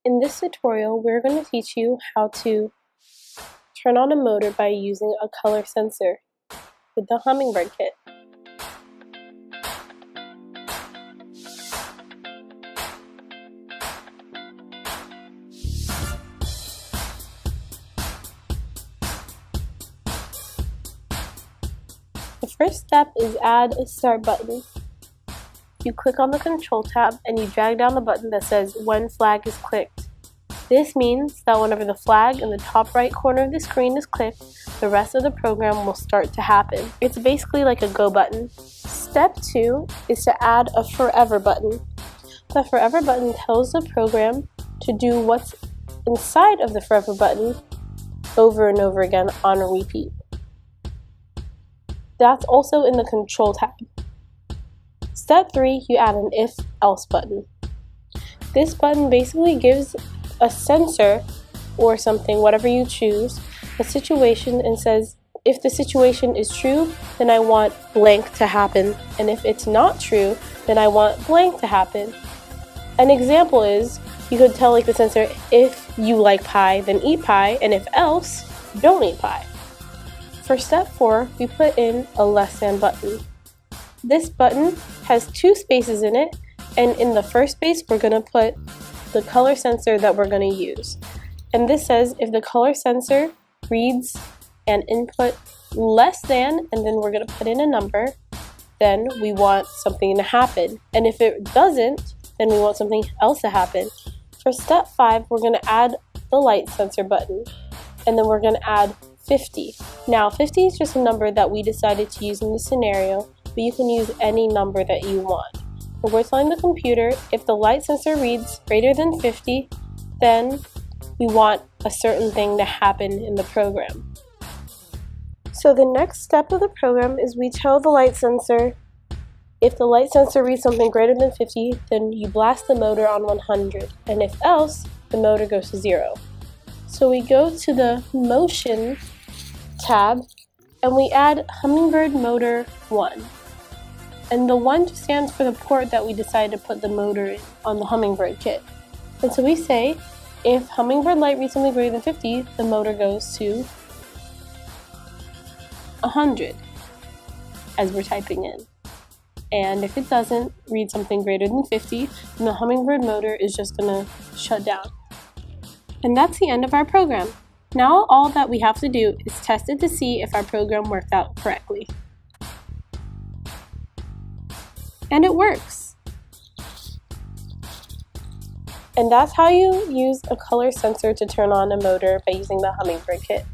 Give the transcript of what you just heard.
In this tutorial, we're going to teach you how to turn on a motor by using a color sensor with the Hummingbird kit. The first step is add a start button. You click on the control tab and you drag down the button that says when flag is clicked. This means that whenever the flag in the top right corner of the screen is clicked, the rest of the program will start to happen. It's basically like a go button. Step 2 is to add a forever button. The forever button tells the program to do what's inside of the forever button over and over again on a repeat. That's also in the control tab. Step 3, you add an if-else button. This button basically gives a sensor or something, whatever you choose, a situation and says, if the situation is true, then I want blank to happen. And if it's not true, then I want blank to happen. An example is, you could tell like the sensor, if you like pie, then eat pie, and if else, don't eat pie. For step 4, we put in a less than button. This button has 2 spaces in it, and in the first space we're going to put the color sensor that we're going to use. And this says if the color sensor reads an input less than, and then we're going to put in a number, then we want something to happen. And if it doesn't, then we want something else to happen. For step 5, we're going to add the light sensor button, and then we're going to add 50. Now 50 is just a number that we decided to use in this scenario, but you can use any number that you want. We're telling the computer if the light sensor reads greater than 50, then we want a certain thing to happen in the program. So the next step of the program is we tell the light sensor, if the light sensor reads something greater than 50, then you blast the motor on 100, and if else, the motor goes to 0. So we go to the motion tab and we add hummingbird motor 1. And the 1 stands for the port that we decided to put the motor in on the Hummingbird kit. And so we say, if Hummingbird light reads something greater than 50, the motor goes to 100, as we're typing in. And if it doesn't read something greater than 50, then the Hummingbird motor is just going to shut down. And that's the end of our program. Now all that we have to do is test it to see if our program worked out correctly. And it works. And that's how you use a color sensor to turn on a motor by using the Hummingbird kit.